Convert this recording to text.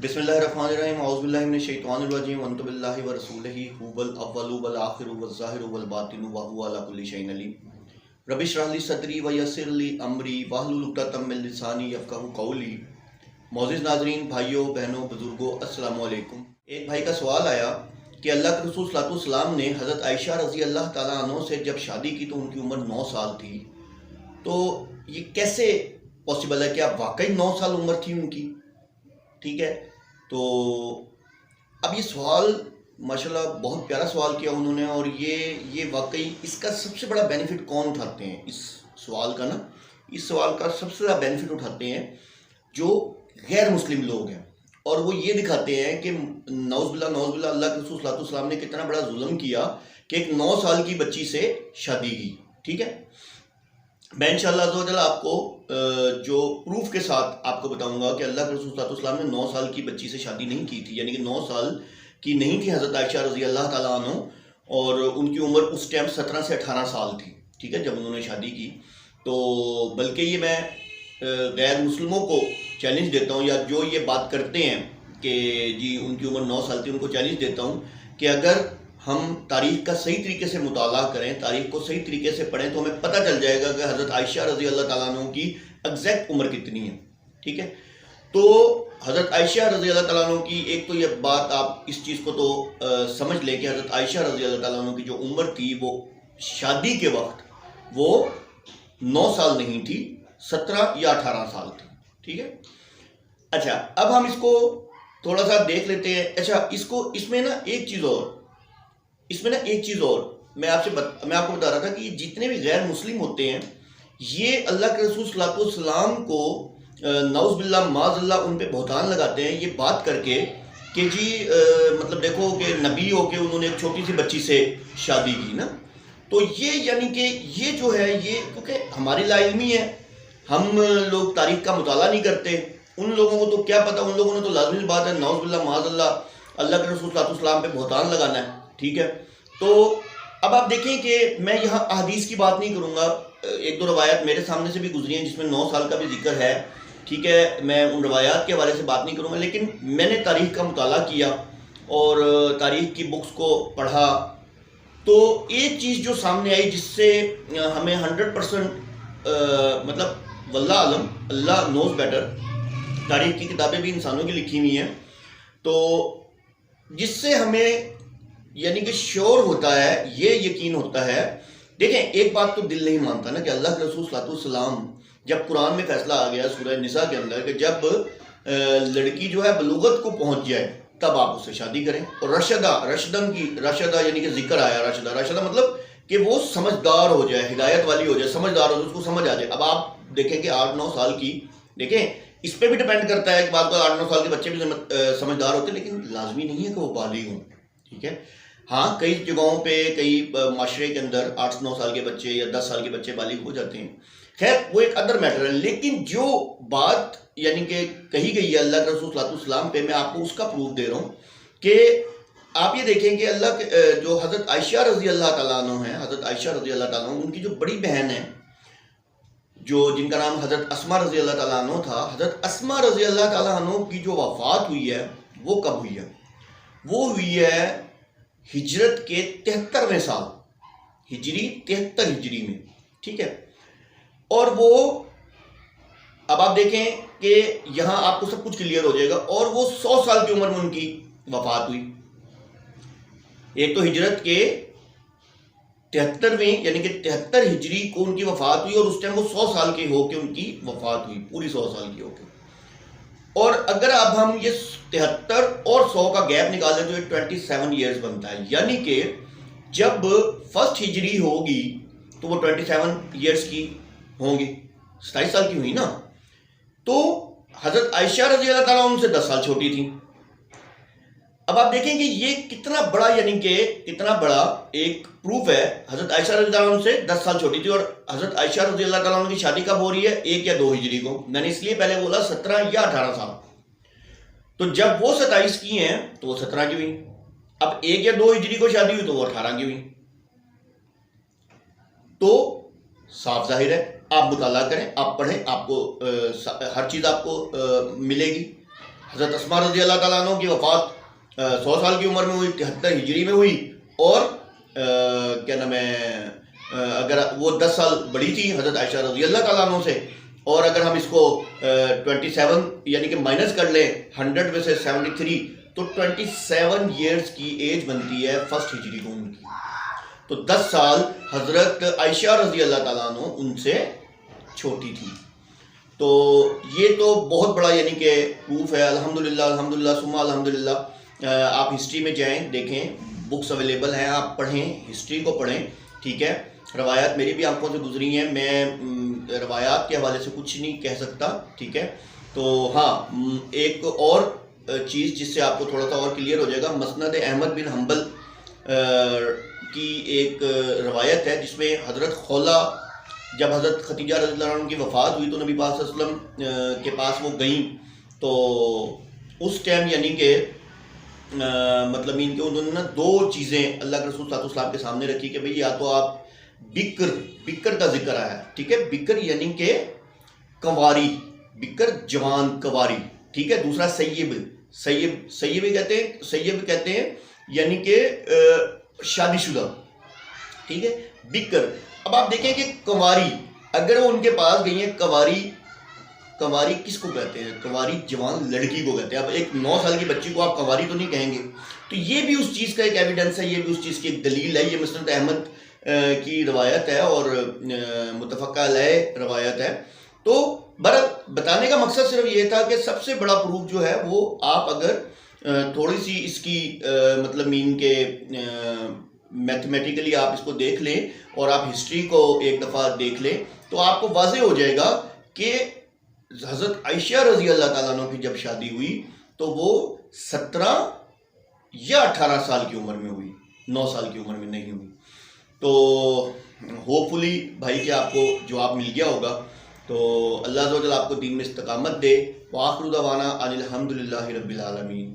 بسم اللہ الرحمن الرحیم اعوذ باللہ من الشیطان الرجیم وانت باللہ ورسولہ هو الاول والآخر والظاہر والباطن وهو على كل شیء علیم رب اشرح لی صدری ویسر لی امری واحلل عقدۃ من لسانی یفقہوا قولی۔ معزز ناظرین، بھائیوں، بہنوں، بزرگوں، السلام علیکم۔ ایک بھائی کا سوال آیا کہ اللہ کے رسول صلی اللہ علیہ وسلم نے حضرت عائشہ رضی اللہ تعالیٰ عنہ سے جب شادی کی تو ان کی عمر 9 سال تھی، تو یہ کیسے پاسبل ہے؟ کیا واقعی 9 سال عمر تھی ان کی؟ ٹھیک ہے، تو اب یہ سوال ماشاءاللہ بہت پیارا سوال کیا انہوں نے، اور یہ واقعی اس کا سب سے بڑا بینیفٹ کون اٹھاتے ہیں؟ اس سوال کا اس سوال کا سب سے زیادہ بینیفٹ اٹھاتے ہیں جو غیر مسلم لوگ ہیں، اور وہ یہ دکھاتے ہیں کہ نعوذ باللہ اللہ کے رسول صلی اللہ علیہ وسلم نے کتنا بڑا ظلم کیا کہ ایک 9 سال کی بچی سے شادی کی۔ ٹھیک ہے، میں انشاءاللہ عز و جل آپ کو جو پروف کے ساتھ آپ کو بتاؤں گا کہ اللہ کے رسول صلی اللہ علیہ وسلم نے 9 سال کی بچی سے شادی نہیں کی تھی، یعنی کہ 9 سال کی نہیں تھی حضرت عائشہ رضی اللہ تعالیٰ عنہ، اور ان کی عمر اس ٹائم 17 سے 18 سال تھی۔ ٹھیک ہے، جب انہوں نے شادی کی، تو بلکہ یہ میں غیر مسلموں کو چیلنج دیتا ہوں، یا جو یہ بات کرتے ہیں کہ جی ان کی عمر 9 سال تھی، ان کو چیلنج دیتا ہوں کہ اگر ہم تاریخ کا صحیح طریقے سے مطالعہ کریں، تاریخ کو صحیح طریقے سے پڑھیں، تو ہمیں پتہ چل جائے گا کہ حضرت عائشہ رضی اللہ تعالیٰ عنہ کی ایگزیکٹ عمر کتنی ہے۔ ٹھیک ہے، تو حضرت عائشہ رضی اللہ تعالیٰ عنہ کی ایک تو یہ بات آپ اس چیز کو تو سمجھ لیں کہ حضرت عائشہ رضی اللہ تعالیٰ عنہ کی جو عمر تھی وہ شادی کے وقت وہ 9 سال نہیں تھی، 17 یا 18 سال تھی۔ ٹھیک ہے، اچھا اب ہم اس کو تھوڑا سا دیکھ لیتے ہیں۔ اچھا اس میں ایک چیز اور میں آپ کو بتا رہا تھا کہ جتنے بھی غیر مسلم ہوتے ہیں یہ اللہ کے رسول صلی اللہ علیہ وسلم کو نعوذ باللہ معاذ اللہ ان پہ بہتان لگاتے ہیں، یہ بات کر کے کہ جی مطلب دیکھو کہ نبی ہو کے انہوں نے ایک چھوٹی سی بچی سے شادی کی نا، تو یہ یعنی کہ یہ جو ہے یہ کیونکہ ہماری لا علمی ہے، ہم لوگ تاریخ کا مطالعہ نہیں کرتے، ان لوگوں کو تو کیا پتہ، ان لوگوں نے تو لازمی بات ہے نعوذ باللہ معاذ اللہ کے رسول صلی اللہ علیہ وسلم پہ بہتان لگانا ہے۔ ٹھیک ہے، تو اب آپ دیکھیں کہ میں یہاں احادیث کی بات نہیں کروں گا، ایک دو روایات میرے سامنے سے بھی گزری ہیں جس میں 9 سال کا بھی ذکر ہے۔ ٹھیک ہے، میں ان روایات کے حوالے سے بات نہیں کروں گا، لیکن میں نے تاریخ کا مطالعہ کیا اور تاریخ کی بکس کو پڑھا، تو ایک چیز جو سامنے آئی جس سے ہمیں 100% مطلب واللہ عالم، اللہ نوز بیٹر، تاریخ کی کتابیں بھی انسانوں کی لکھی ہوئی ہیں، تو جس سے ہمیں یعنی کہ شور ہوتا ہے، یہ یقین ہوتا ہے۔ دیکھیں ایک بات تو دل نہیں مانتا نا کہ اللہ کے رسول صلی اللہ علیہ وسلم جب قرآن میں فیصلہ آ گیا سورہ نساء کے اندر کہ جب لڑکی جو ہے بلوغت کو پہنچ جائے تب آپ اس سے شادی کریں، اور رشدہ یعنی کہ ذکر آیا، رشدہ مطلب کہ وہ سمجھدار ہو جائے، ہدایت والی ہو جائے، سمجھدار ہو جائے، اس کو سمجھ آ جائے۔ اب آپ دیکھیں کہ 8-9 سال کی، دیکھیں اس پہ بھی ڈیپینڈ کرتا ہے کہ بعض 8-9 سال کے بچے بھی سمجھدار ہوتے ہیں، لیکن لازمی نہیں ہے کہ وہ بالغ ہوں۔ ٹھیک ہے، ہاں کئی جگہوں پہ کئی معاشرے کے اندر 8-9 سال کے بچے یا 10 سال کے بچے بالغ ہو جاتے ہیں، خیر وہ ایک ادر میٹر ہے، لیکن جو بات یعنی کہ کہی گئی ہے اللہ کے رسول صلی اللہ علیہ وسلم پہ، میں آپ کو اس کا پروف دے رہا ہوں کہ آپ یہ دیکھیں کہ اللہ کے جو حضرت عائشہ رضی اللہ تعالیٰ عنہ ہیں، حضرت عائشہ رضی اللہ تعالیٰ عنہ، ان کی جو بڑی بہن ہے جو جن کا نام حضرت اسماء رضی اللہ تعالیٰ عنہ تھا، حضرت اسماء رضی اللہ تعالیٰ عنہ کی جو وفات ہوئی ہے وہ کب ہوئی ہے؟ وہ ہوئی ہے ہجرت کے 73ویں سال، ہجری 73 ہجری میں۔ ٹھیک ہے، اور وہ اب آپ دیکھیں کہ یہاں آپ کو سب کچھ کلیئر ہو جائے گا، اور وہ 100 سال کی عمر میں ان کی وفات ہوئی۔ ایک تو ہجرت کے 73ویں یعنی کہ 73 ہجری کو ان کی وفات ہوئی، اور اس ٹائم وہ 100 سال کے ہو کے ان کی وفات ہوئی، پوری 100 سال کی ہو کے۔ اور اگر اب ہم یہ 73 اور 100 کا گیپ نکالیں تو یہ 27 ایئرز بنتا ہے، یعنی کہ جب فرسٹ ہجری ہوگی تو وہ 27 ایئرز کی ہوں گی، 27 سال کی ہوئی نا، تو حضرت عائشہ رضی اللہ تعالیٰ ان سے 10 سال چھوٹی تھی۔ اب آپ دیکھیں کہ یہ کتنا بڑا یعنی کہ کتنا بڑا ایک پروف ہے، حضرت عائشہ رضی اللہ عنہ سے 10 سال چھوٹی تھی، اور حضرت عائشہ رضی اللہ تعالیٰ عنہ کی شادی کب ہو رہی ہے؟ 1 یا 2 ہجری کو، میں نے اس لیے پہلے بولا 17 یا 18 سال، تو جب وہ 27 کی ہیں تو وہ 17 کی ہوئی، اب 1 یا 2 ہجری کو شادی ہوئی تو وہ 18 کی ہوئی، تو صاف ظاہر ہے، آپ مطالعہ کریں، آپ پڑھیں، آپ کو ہر چیز آپ کو ملے گی، حضرت اسما رضی اللہ تعالیٰ عنہ کی وفات 100 سال کی عمر میں ہوئی، 73 ہجری میں ہوئی، اور کیا نام ہے اگر وہ 10 سال بڑی تھی حضرت عائشہ رضی اللہ تعالیٰ عنہ سے، اور اگر ہم اس کو 27 یعنی کہ مائنس کر لیں 100 میں سے 73 تو 27 ایئرز کی ایج بنتی ہے فرسٹ ہجری کو ان کی. تو 10 سال حضرت عائشہ رضی اللہ تعالیٰ عنہ ان سے چھوٹی تھی. تو یہ تو بہت بڑا یعنی کہ پروف ہے. الحمدللہ الحمدللہ ثم الحمدللہ. آپ ہسٹری میں جائیں، دیکھیں، بکس اویلیبل ہیں، آپ پڑھیں، ہسٹری کو پڑھیں، ٹھیک ہے. روایات میری بھی آنکھوں سے گزری ہیں، میں روایات کے حوالے سے کچھ نہیں کہہ سکتا، ٹھیک ہے. تو ہاں ایک اور چیز جس سے آپ کو تھوڑا سا اور کلیئر ہو جائے گا، مسند احمد بن حنبل کی ایک روایت ہے جس میں حضرت خولہ جب حضرت ختیجہ رضی اللہ عنہ کی وفات ہوئی تو نبی پاک صلی اللہ علیہ وسلم کے پاس وہ گئیں. تو اس ٹائم یعنی کہ مطلب ان کے انہوں نے دو چیزیں اللہ کے رسول صلی اللہ علیہ وسلم کے سامنے رکھی کہ بھئی یا تو آپ بکر کا ذکر آیا ہے، ٹھیک ہے، بکر یعنی کہ کنواری، بکر جوان کنواری، ٹھیک ہے. دوسرا سیب کہتے ہیں یعنی کہ شادی شدہ، ٹھیک ہے، بکر. اب آپ دیکھیں کہ کنواری اگر وہ ان کے پاس گئی ہیں، کنواری کس کو کہتے ہیں؟ کنواری جوان لڑکی کو کہتے ہیں. اب ایک 9 سال کی بچی کو آپ کنواری تو نہیں کہیں گے. تو یہ بھی اس چیز کا ایک ایویڈنس ہے، یہ بھی اس چیز کی ایک دلیل ہے. یہ مسند احمد کی روایت ہے اور متفقہ علیہ روایت ہے. تو بتانے کا مقصد صرف یہ تھا کہ سب سے بڑا پروف جو ہے وہ آپ اگر تھوڑی سی اس کی مطلب مین کے میتھمیٹیکلی آپ اس کو دیکھ لیں اور آپ ہسٹری کو ایک دفعہ دیکھ لیں تو آپ کو واضح ہو جائے گا کہ حضرت عائشہ رضی اللہ تعالیٰ عنہ کی جب شادی ہوئی تو وہ 17 یا 18 سال کی عمر میں ہوئی، 9 سال کی عمر میں نہیں ہوئی. تو ہوپ فلی بھائی کہ آپ کو جواب مل گیا ہوگا. تو اللہ عز و جل آپ کو دین میں استقامت دے. وآخر دعوانا ان الحمدللہ رب العالمین.